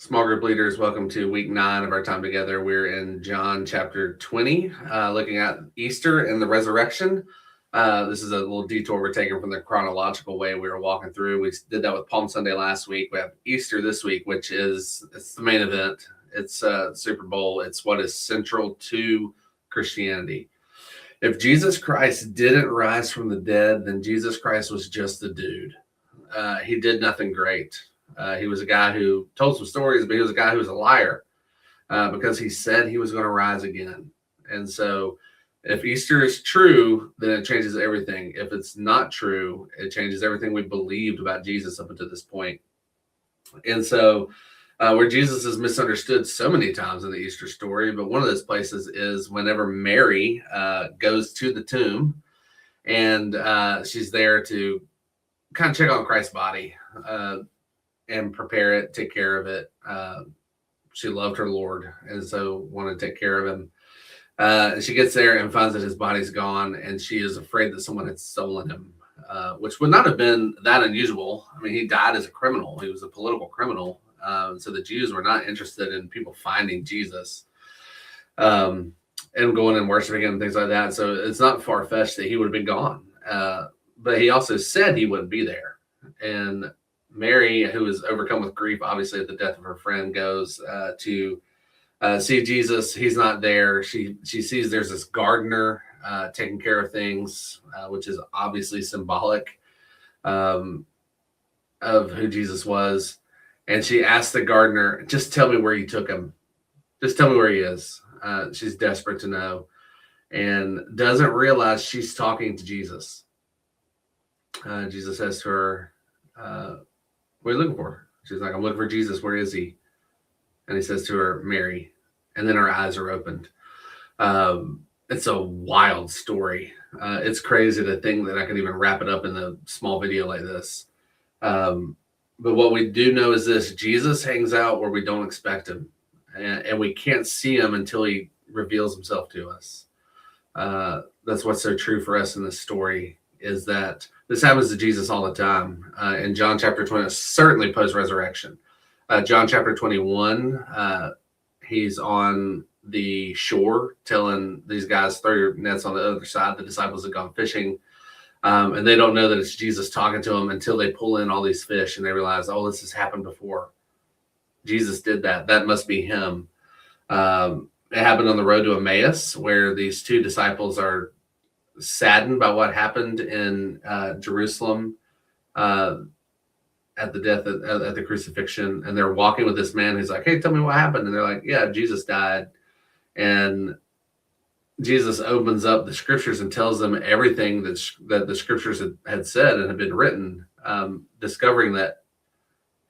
Small group leaders, welcome to week 9 of our time together. We're in John chapter 20, looking at Easter and the resurrection. This is a little detour we're taking from the chronological way we were walking through. We did that with Palm Sunday last week. We have Easter this week, which it's the main event. It's Super Bowl. It's what is central to Christianity. If Jesus Christ didn't rise from the dead, then Jesus Christ was just a dude. He did nothing great. He was a guy who told some stories, but he was a guy who was a liar because he said he was going to rise again. And so if Easter is true, then it changes everything. If it's not true, it changes everything we believed about Jesus up until this point. And so where Jesus is misunderstood so many times in the Easter story, but one of those places is whenever Mary goes to the tomb and she's there to kind of check on Christ's body. And prepare it, take care of it. She loved her Lord, and so wanted to take care of him. She gets there and finds that his body's gone, and she is afraid that someone had stolen him, which would not have been that unusual. I mean, he died as a criminal. He was a political criminal. So the Jews were not interested in people finding Jesus and going and worshiping him and things like that. So it's not far-fetched that he would have been gone. But he also said he wouldn't be there. And Mary, who is overcome with grief, obviously at the death of her friend, goes to see Jesus. He's not there. She sees there's this gardener taking care of things, which is obviously symbolic of who Jesus was. And she asks the gardener, just tell me where you took him. Just tell me where he is. She's desperate to know and doesn't realize she's talking to Jesus. Jesus says to her, what are you looking for? She's like, I'm looking for Jesus. Where is he? And he says to her, Mary. And then her eyes are opened. It's a wild story. It's crazy to think that I can even wrap it up in a small video like this. But what we do know is this: Jesus hangs out where we don't expect him. And we can't see him until he reveals himself to us. That's what's so true for us in this story, is that this happens to Jesus all the time. In John chapter 20, certainly post-resurrection. John chapter 21, he's on the shore telling these guys, throw your nets on the other side. The disciples have gone fishing, and they don't know that it's Jesus talking to them until they pull in all these fish, and they realize, oh, this has happened before. Jesus did that. That must be him. It happened on the road to Emmaus, where these two disciples are saddened by what happened in Jerusalem at the death at the crucifixion, and they're walking with this man who's like, hey, tell me what happened. And they're like, yeah, Jesus died. And Jesus opens up the scriptures and tells them everything that the scriptures had said and had been written, discovering that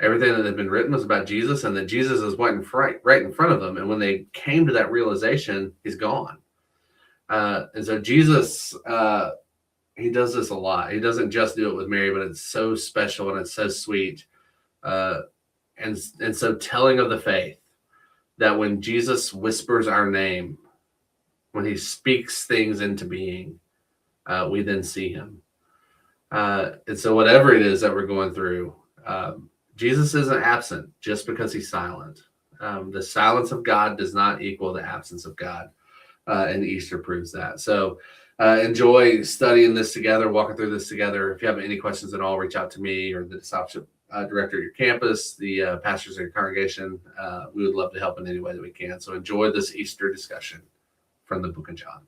everything that had been written was about Jesus, and that Jesus is right in front of them. And when they came to that realization, he's gone. And so Jesus, he does this a lot. He doesn't just do it with Mary, but it's so special and it's so sweet. And so telling of the faith that when Jesus whispers our name, when he speaks things into being, we then see him. And so whatever it is that we're going through, Jesus isn't absent just because he's silent. The silence of God does not equal the absence of God. And Easter proves that. So enjoy studying this together, walking through this together. If you have any questions at all, reach out to me or the discipleship director at your campus, the pastors of your congregation. We would love to help in any way that we can. So enjoy this Easter discussion from the book of John.